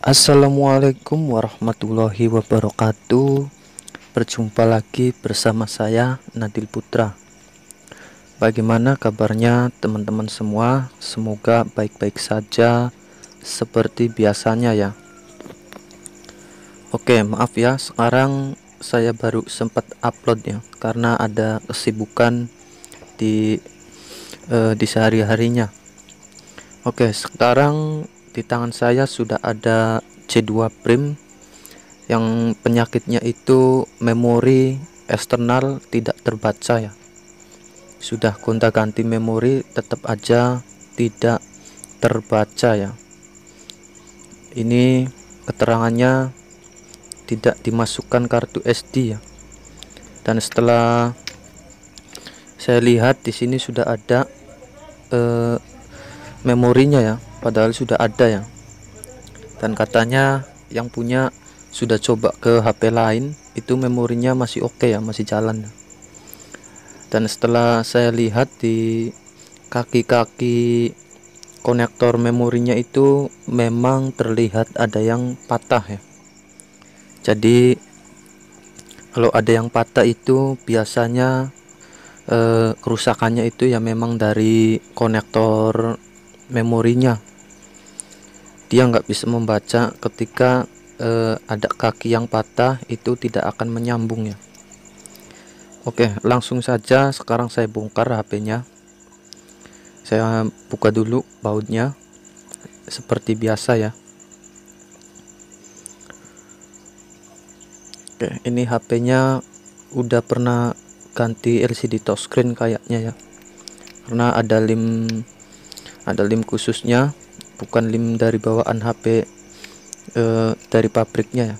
Assalamualaikum warahmatullahi wabarakatuh. Berjumpa lagi bersama saya Nadil Putra. Bagaimana kabarnya teman-teman semua? Semoga baik-baik saja seperti biasanya ya. Oke, maaf ya, sekarang saya baru sempat upload ya karena ada kesibukan di sehari-harinya. Oke, sekarang di tangan saya sudah ada C2 Prime yang penyakitnya itu memori eksternal tidak terbaca ya. Sudah gonta-ganti memori tetap aja tidak terbaca ya. Ini keterangannya tidak dimasukkan kartu SD ya. Dan setelah saya lihat di sini sudah ada memorinya ya, padahal sudah ada ya. Dan katanya yang punya sudah coba ke HP lain, itu memorinya masih oke ya, masih jalan. Dan setelah saya lihat di kaki-kaki konektor memorinya itu memang terlihat ada yang patah ya. Jadi kalau ada yang patah itu biasanya kerusakannya itu ya memang dari konektor memorinya. Dia nggak bisa membaca ketika ada kaki yang patah, itu tidak akan menyambung ya. Oke, langsung saja sekarang saya bongkar HP-nya. Saya buka dulu bautnya seperti biasa ya. Oke, ini HP-nya udah pernah ganti LCD touchscreen kayaknya ya, karena ada lem khususnya, bukan lem dari bawaan HP dari pabriknya ya.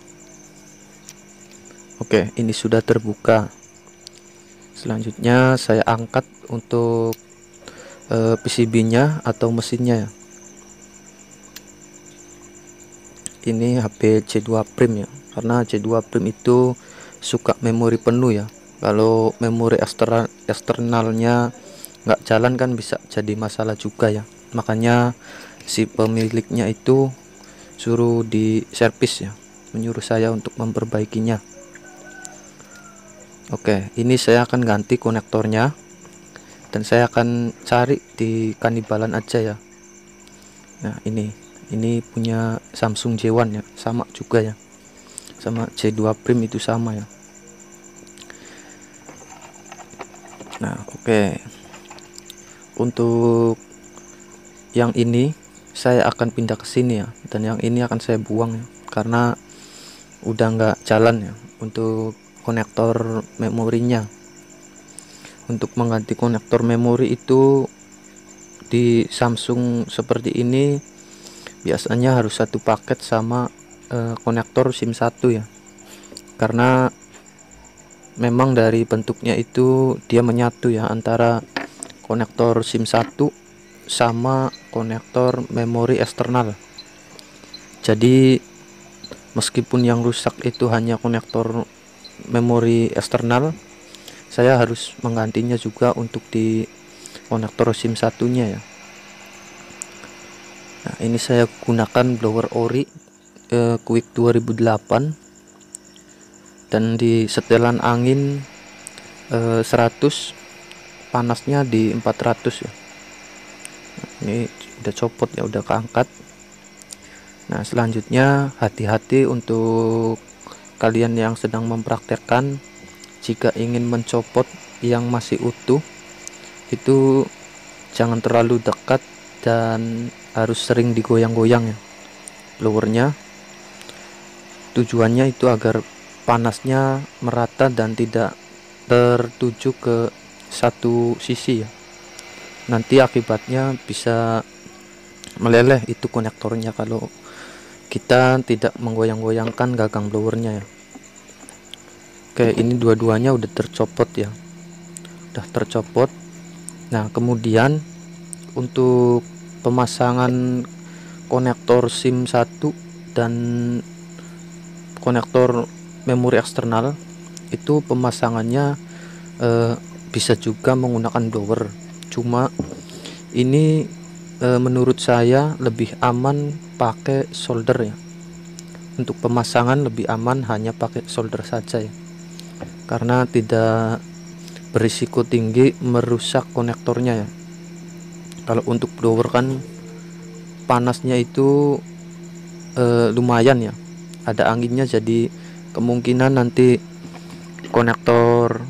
Oke, ini sudah terbuka. Selanjutnya saya angkat untuk PCB-nya atau mesinnya ya. Ini HP C2 Prime ya, karena C2 Prime itu suka memori penuh ya. Kalau memori eksternalnya nggak jalan kan bisa jadi masalah juga ya. Makanya si pemiliknya itu suruh di servis ya, menyuruh saya untuk memperbaikinya. Oke, ini saya akan ganti konektornya dan saya akan cari di Kanibalan aja ya. Nah, ini punya Samsung J1 ya, sama juga ya, sama C2 Prime itu sama ya. Nah, oke, untuk yang ini saya akan pindah ke sini ya, dan yang ini akan saya buang ya, karena udah nggak jalan ya untuk konektor memorinya. Untuk mengganti konektor memori itu di Samsung seperti ini biasanya harus satu paket sama konektor SIM 1 ya, karena memang dari bentuknya itu dia menyatu ya antara konektor SIM 1 sama konektor memori eksternal. Jadi meskipun yang rusak itu hanya konektor memori eksternal, saya harus menggantinya juga untuk di konektor SIM 1-nya ya. Nah, ini saya gunakan blower ori Quick 2008 dan di setelan angin 100, panasnya di 400 ya. Nah, ini udah copot ya, udah keangkat. Nah, selanjutnya hati-hati untuk kalian yang sedang mempraktekkan, jika ingin mencopot yang masih utuh itu jangan terlalu dekat dan harus sering digoyang-goyang ya blowernya. Tujuannya itu agar panasnya merata dan tidak tertuju ke satu sisi ya. Nanti akibatnya bisa meleleh itu konektornya kalau kita tidak menggoyang-goyangkan gagang blowernya ya. Oke, ini dua-duanya udah tercopot ya, udah tercopot. Nah, kemudian untuk pemasangan konektor SIM 1 dan konektor memori eksternal itu pemasangannya bisa juga menggunakan blower. Cuma ini menurut saya lebih aman pakai solder ya, untuk pemasangan lebih aman hanya pakai solder saja ya, karena tidak berisiko tinggi merusak konektornya ya. Kalau untuk blower kan panasnya itu lumayan ya, ada anginnya, jadi kemungkinan nanti konektor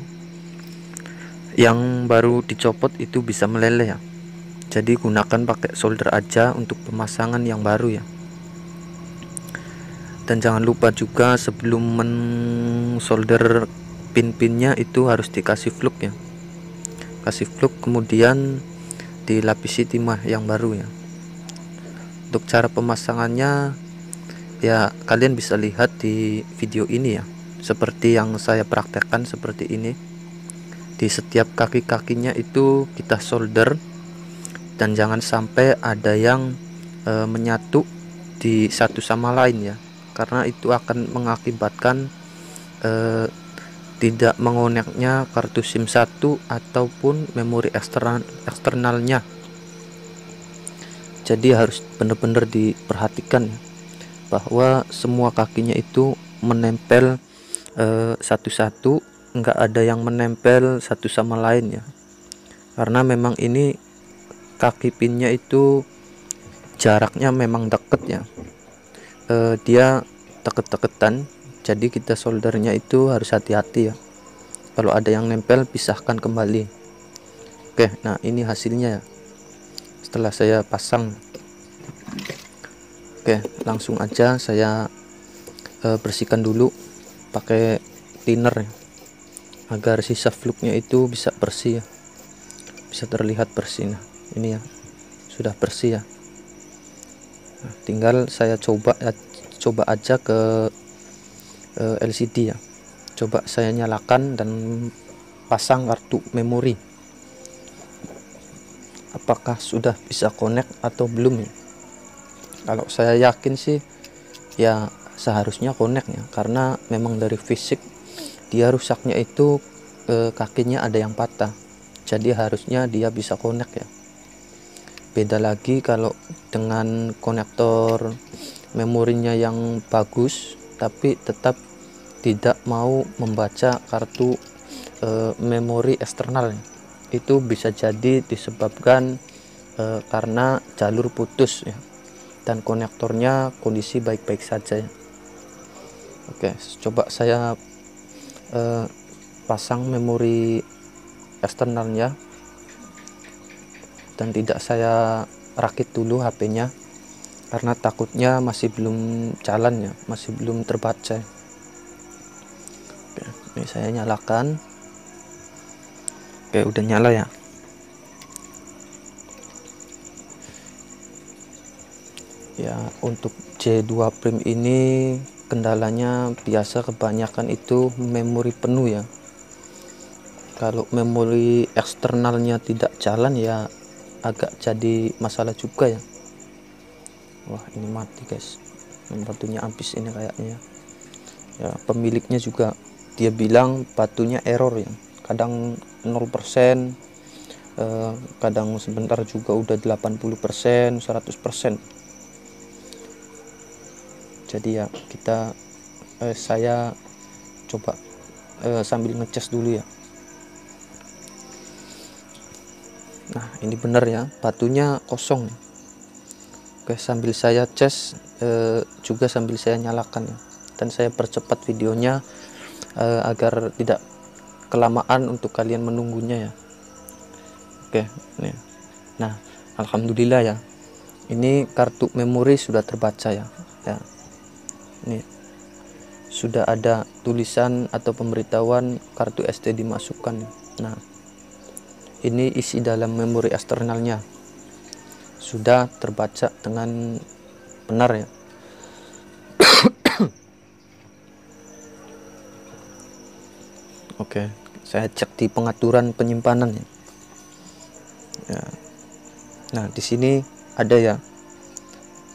yang baru dicopot itu bisa meleleh ya. Jadi gunakan pakai solder aja untuk pemasangan yang baru ya. Dan jangan lupa juga sebelum mensolder pin-pinnya itu harus dikasih fluk ya. Kasih fluk kemudian dilapisi timah yang baru ya. Untuk cara pemasangannya ya kalian bisa lihat di video ini ya. Seperti yang saya praktekkan seperti ini. Di setiap kaki-kakinya itu kita solder, dan jangan sampai ada yang menyatu di satu sama lain ya, karena itu akan mengakibatkan tidak mengoneknya kartu SIM 1 ataupun memori eksternalnya. Jadi harus benar-benar diperhatikan ya, bahwa semua kakinya itu menempel satu-satu, enggak ada yang menempel satu sama lain ya, karena memang ini kaki pinnya itu jaraknya memang deket ya, dia deket-deketan, jadi kita soldernya itu harus hati-hati ya. Kalau ada yang nempel pisahkan kembali. Oke, nah ini hasilnya ya setelah saya pasang. Oke, langsung aja saya bersihkan dulu pakai cleaner ya, agar sisa fluknya itu bisa bersih ya, bisa terlihat bersih. Nah ini ya sudah bersih ya. Nah, tinggal saya coba aja ke LCD ya. Coba saya nyalakan dan pasang kartu memori, apakah sudah bisa connect atau belum ya. Kalau saya yakin sih ya seharusnya connect ya, karena memang dari fisik dia rusaknya itu kakinya ada yang patah, jadi harusnya dia bisa connect ya. Beda lagi kalau dengan konektor memorinya yang bagus tapi tetap tidak mau membaca kartu memori eksternal, itu bisa jadi disebabkan karena jalur putus ya, dan konektornya kondisi baik-baik saja ya. Oke, coba saya pasang memori eksternalnya, dan tidak saya rakit dulu HP-nya karena takutnya masih belum jalan ya, masih belum terbaca. Oke, ini saya nyalakan. Oke, udah nyala ya. Ya, untuk J2 Prime ini kendalanya biasa kebanyakan itu memori penuh ya. Kalau memori eksternalnya tidak jalan ya agak jadi masalah juga ya. Wah, ini mati guys, batunya habis ini kayaknya ya. Pemiliknya juga dia bilang batunya error ya, kadang 0%, kadang sebentar juga udah 80%, 100%. Jadi ya saya coba sambil ngecas dulu ya. Nah ini benar ya, batunya kosong. Oke, sambil saya cas juga sambil saya nyalakan ya, dan saya percepat videonya agar tidak kelamaan untuk kalian menunggunya ya. Oke, nih. Nah alhamdulillah ya, ini kartu memori sudah terbaca ya. Ini sudah ada tulisan atau pemberitahuan kartu SD dimasukkan. Nah ini isi dalam memori eksternalnya sudah terbaca dengan benar ya. Oke, saya cek di pengaturan penyimpanan ya. Nah di sini ada ya,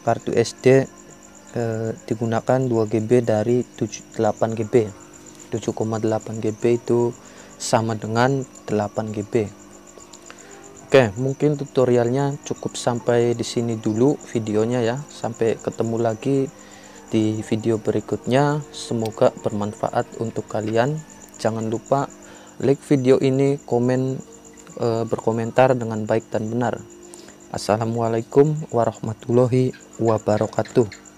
kartu SD digunakan 2 GB dari 8 GB. 7,8 GB itu sama dengan 8 GB. Oke, mungkin tutorialnya cukup sampai di sini dulu videonya ya. Sampai ketemu lagi di video berikutnya. Semoga bermanfaat untuk kalian. Jangan lupa like video ini, berkomentar dengan baik dan benar. Assalamualaikum warahmatullahi wabarakatuh.